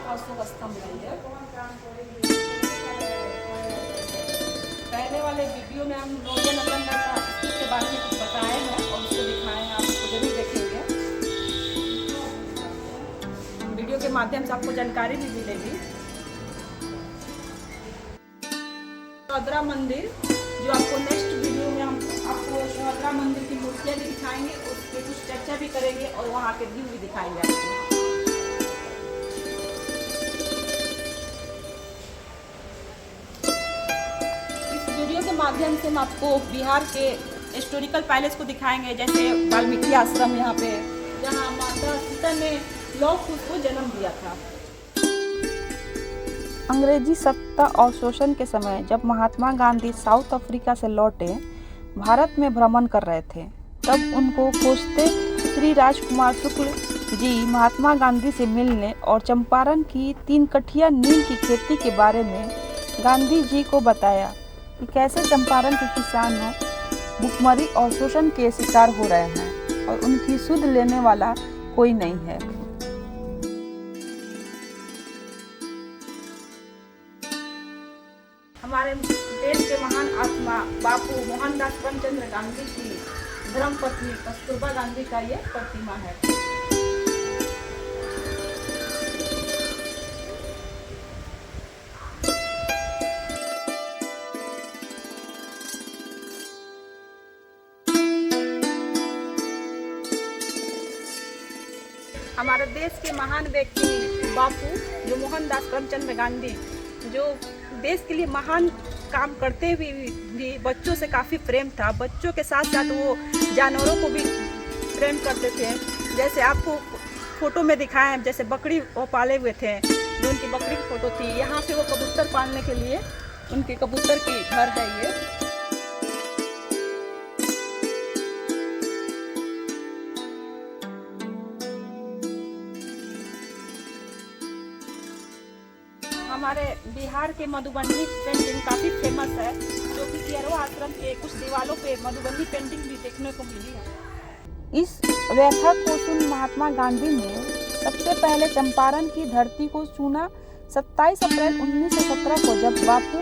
अशोक स्तंभ नहीं है। पहले वाले वीडियो में हम नोरिया नंदनगढ़ का स्कूल के बारे में कुछ बताए हैं और उसको दिखाए हैं, आप उसको जरूर देखेंगे। वीडियो के माध्यम से आपको जानकारी भी मिलेगी। सुभद्रा मंदिर, जो आपको नेक्स्ट वीडियो में हम आपको सुभद्रा मंदिर की मूर्तियाँ भी दिखाएंगे, उस पर कुछ चर्चा भी करेंगे और वहाँ के व्यू भी दिखाएंगे आपको। वीडियो के माध्यम से हम आपको बिहार के हिस्टोरिकल पैलेस को दिखाएंगे, जैसे वाल्मीकि आश्रम यहाँ पे, जहाँ माता सीता ने लौह कुश को जन्म दिया था। अंग्रेजी सत्ता और शोषण के समय जब महात्मा गांधी साउथ अफ्रीका से लौटे भारत में भ्रमण कर रहे थे, तब उनको खोजते श्री राजकुमार शुक्ल जी महात्मा गांधी से मिलने और चंपारण की 3 कठिया नील की खेती के बारे में गांधी जी को बताया कि कैसे चंपारण के किसानों भुखमरी और शोषण के शिकार हो रहे हैं और उनकी सुध लेने वाला कोई नहीं है। हमारे देश के महान आत्मा बापू मोहनदास करमचंद गांधी की धर्मपत्नी कस्तूरबा गांधी का ये प्रतिमा है। हमारे देश के महान व्यक्ति बापू जो मोहनदास करमचंद गांधी, जो देश के लिए महान काम करते हुए भी बच्चों से काफ़ी प्रेम था। बच्चों के साथ साथ वो जानवरों को भी प्रेम करते थे। जैसे आपको फोटो में दिखाए हैं, जैसे बकरी वो पाले हुए थे, जो उनकी बकरी की फोटो थी। यहाँ पे वो कबूतर पालने के लिए उनके कबूतर की घर है ये। हमारे बिहार के मधुबनी पेंटिंग काफ़ी फेमस है, जो कि कियरवा आश्रम के कुछ दीवारों पे मधुबनी पेंटिंग भी देखने को मिली है। इस व्यथा को सुन महात्मा गांधी ने सबसे पहले चंपारण की धरती को चुना। 27 अप्रैल 1917 को जब बापू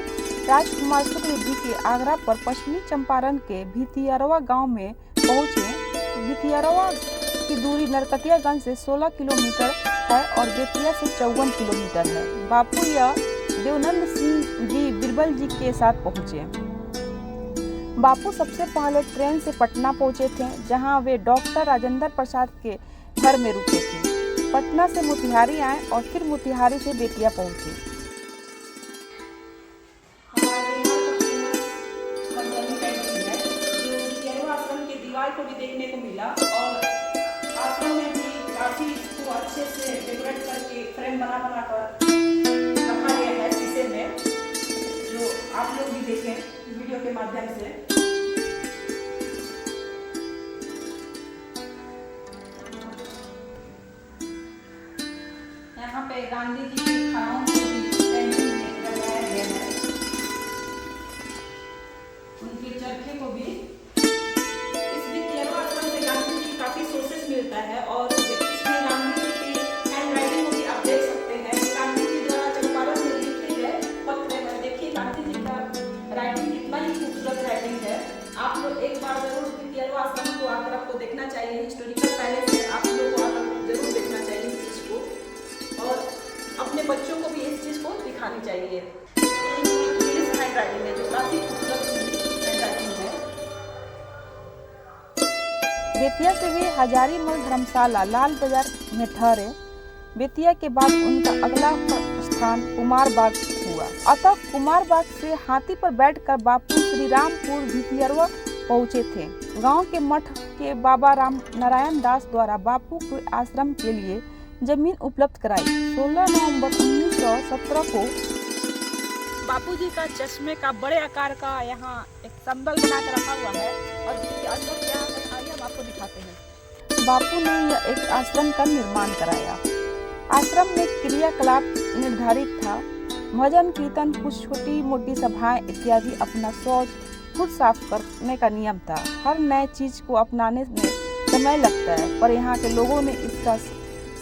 राजकुमार शुक्ल जी के आग्रह पर पश्चिमी चंपारण के भितियरवा गांव में पहुंचे। भितियरवा की दूरी नरकटियागंज से 16 किलोमीटर है और बेतिया से 54 किलोमीटर है। बापू या देवनंद सिंह जी बिरबल जी के साथ पहुंचे। बापू सबसे पहले ट्रेन से पटना पहुंचे थे, जहां वे डॉक्टर राजेंद्र प्रसाद के घर में रुके थे। पटना से मोतिहारी आए और फिर मोतिहारी से बेतिया पहुंचे। आश्रम के दीवार को भी देखने को मिला और आश्रम में भी काफी इसको अच्छे से डेकोरेट करके फ्रेम बना कर रखा गया है शीशे में, जो आप लोग भी देखें वीडियो के माध्यम से। यहाँ पे गांधी जी के खानों को भी पेंटिंग में लगाया गया है, उनके चरखे को भी। इस भितियरवा आश्रम से गांधी जी काफी सोर्सेस मिलता है और इसमें गांधी जी की हैंड राइटिंग को भी आप देख सकते हैं। गांधी जी द्वारा चंपारण में लिखे गए पत्र में देखिए गांधी जी का राइटिंग कितना ही खूबसूरत राइटिंग है। आप लोग एक बार जरूर भितियरवा आश्रम को आकर आपको देखना चाहिए। हिस्टोरिकल पैलेस है, आप लोगों को आकर जरूर देखना चाहिए इस चीज़ को और अपने बच्चों को भी इस चीज़ को दिखानी चाहिए। इंग्लिश हैंड राइटिंग है, जो काफ़ी खूबसूरत हैंड राइटिंग है। बेतिया से वे हजारीमल धर्मशाला लाल बाजार में ठहरे। बेतिया के बाद उनका अगला स्थान कुमारबाग हुआ। अतः कुमारबाग से हाथी पर बैठकर बापू श्री रामपुर भितियरवा पहुंचे थे। गांव के मठ के बाबा राम नारायण दास द्वारा बापू के आश्रम के लिए जमीन उपलब्ध कराई। 16 नवंबर 1917 को बापूजी का चश्मे का बड़े आकार का यहाँ एक संबल बना कर रखा हुआ है और इसके अंदर क्या है आइए हम आपको दिखाते हैं। बापू ने यह एक आश्रम का निर्माण कराया। आश्रम में क्रियाकलाप निर्धारित था। भजन कीर्तन, कुछ छोटी मोटी सभाएं इत्यादि। अपना शौच खुद साफ करने का नियम था। हर नए चीज को अपनाने में समय लगता है, पर यहाँ के लोगों ने इसका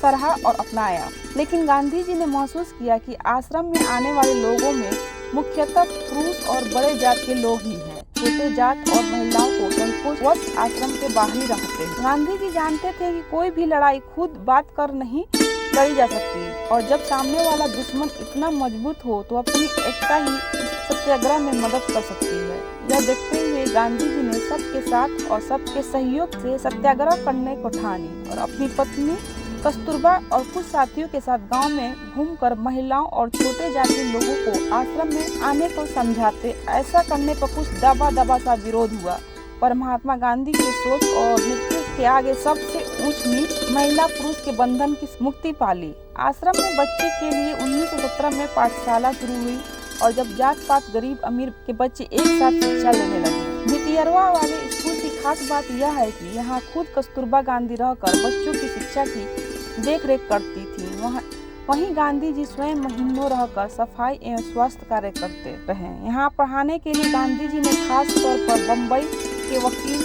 सराहा और अपनाया। लेकिन गांधी जी ने महसूस किया कि आश्रम में आने वाले लोगों में मुख्यतः पुरुष और बड़े जात के लोग ही हैं। छोटे जात और महिलाओं को संकोचवश आश्रम के बाहर ही रखते हैं। गांधी जी जानते थे कि कोई भी लड़ाई खुद बात कर नहीं लड़ी जा सकती और जब सामने वाला दुश्मन इतना मजबूत हो तो अपनी एकता ही सत्याग्रह में मदद कर सकती है। यह देखते हुए गांधी जी ने सबके साथ और सबके सहयोग से सत्याग्रह करने को ठानी और अपनी पत्नी कस्तूरबा और कुछ साथियों के साथ गांव में घूमकर महिलाओं और छोटे जाति लोगों को आश्रम में आने को समझाते। ऐसा करने पर कुछ दबा सा विरोध हुआ, पर महात्मा गांधी की सोच और नेतृत्व के आगे सबसे ऊंच नीच महिला पुरुष के बंधन की मुक्ति पाली। आश्रम में बच्चे के लिए 1917 में पाठशाला शुरू हुई और जब जात पात गरीब अमीर के बच्चे एक साथ शिक्षा लेने लगे। भितियरवा वाले स्कूल की खास बात यह है कि यहाँ खुद कस्तूरबा गांधी रहकर बच्चों की शिक्षा की देख रेख करती थी। वहीं गांधी जी स्वयं महीनों रहकर सफाई एवं स्वास्थ्य कार्य करते रहे। यहाँ पढ़ाने के लिए गांधी जी ने खास तौर पर बम्बई के वकील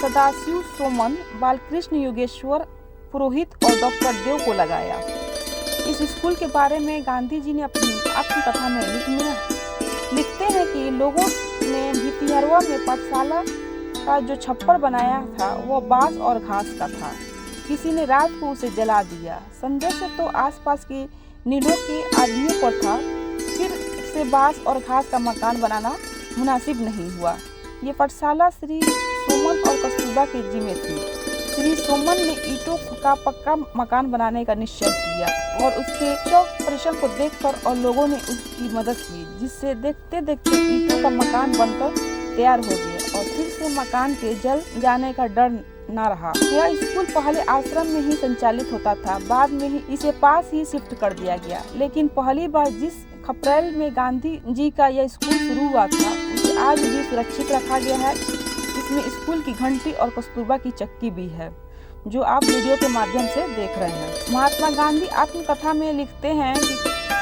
सदाशिव सोमन, बालकृष्ण योगेश्वर पुरोहित और डॉक्टर देव को लगाया। इस स्कूल के बारे में गांधी जी ने अपनी आत्मकथा में लिखते हैं कि लोगों ने भितियरवा में पाठशाला का जो छप्पर बनाया था वह बांस और घास का था। किसी ने रात को उसे जला दिया। संदेह से तो आसपास की नीलों के आदमियों पर था, फिर से बांस और घास का मकान बनाना मुनासिब नहीं हुआ। ये पाठशाला श्री सोमन और कस्तूरबा के जिम्मे थी। श्री सोमन ने ईंटों का पक्का मकान बनाने का निश्चय किया और उसके शौक परिश्रम को देखकर और लोगों ने उसकी मदद की, जिससे देखते देखते ईंटों का मकान बनकर तैयार हो गया और फिर से मकान के जल जाने का डर न रहा। यह स्कूल पहले आश्रम में ही संचालित होता था, बाद में ही इसे पास ही शिफ्ट कर दिया गया। लेकिन पहली बार जिस अप्रैल में गांधी जी का यह स्कूल शुरू हुआ था उसे आज भी सुरक्षित रखा गया है। इसमें स्कूल की घंटी और कस्तूरबा की चक्की भी है, जो आप वीडियो के माध्यम से देख रहे हैं। महात्मा गांधी आत्मकथा में लिखते हैं कि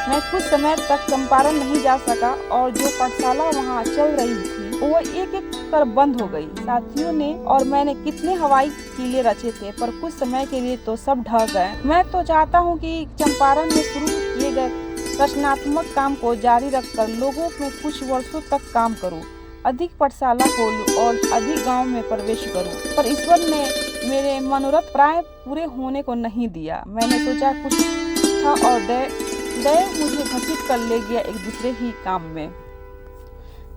मैं कुछ समय तक चंपारण नहीं जा सका और जो पाठशाला वहाँ चल रही थी वो एक एक कर बंद हो गई। साथियों ने और मैंने कितने हवाई किले रचे थे, पर कुछ समय के लिए तो सब ढह गए। मैं तो चाहता हूँ कि चंपारण में शुरू किए गए रचनात्मक काम को जारी रखकर लोगों में कुछ वर्षों तक काम करूँ, अधिक पाठशाला खोलूं और अधिक गांव में प्रवेश करूं। पर ईश्वर ने मेरे मनोरथ प्राय पूरे होने को नहीं दिया। मैंने सोचा कुछ था और दय मुझे घसीट कर ले गया एक दूसरे ही काम में।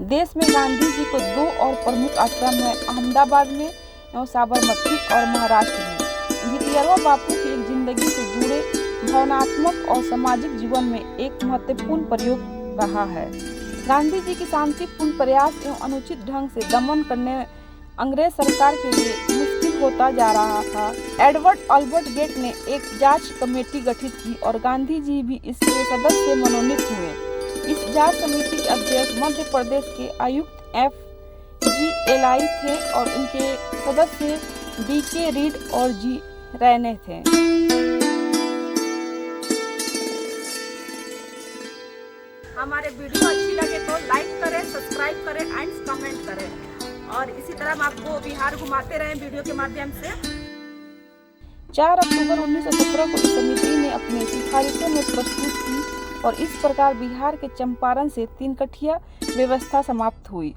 देश में गांधी जी को 2 और प्रमुख आश्रम है, अहमदाबाद में एवं साबरमती और महाराष्ट्र में। भितियरवा बापू की जिंदगी से जुड़े भावनात्मक और सामाजिक जीवन में एक महत्वपूर्ण प्रयोग रहा है। गांधी जी की शांतिपूर्ण प्रयास एवं अनुचित ढंग से दमन करने अंग्रेज सरकार के लिए मुश्किल होता जा रहा था। एडवर्ड अल्बर्ट गेट ने एक जांच कमेटी गठित की और गांधी जी भी इसके सदस्य मनोनीत हुए। इस जांच समिति के अध्यक्ष मध्य प्रदेश के आयुक्त FG एलाई थे और इनके सदस्य DK रीड और G रैने थे। हमारे वीडियो अच्छी लगे तो लाइक करें, सब्सक्राइब करें एंड कमेंट करें और इसी तरह हम आपको बिहार घुमाते रहें वीडियो के माध्यम से। 4 अक्टूबर 1917 को इस समिति ने अपने सिफारिशों में प्रस्तुत की और इस प्रकार बिहार के चंपारण से 3 कठिया व्यवस्था समाप्त हुई।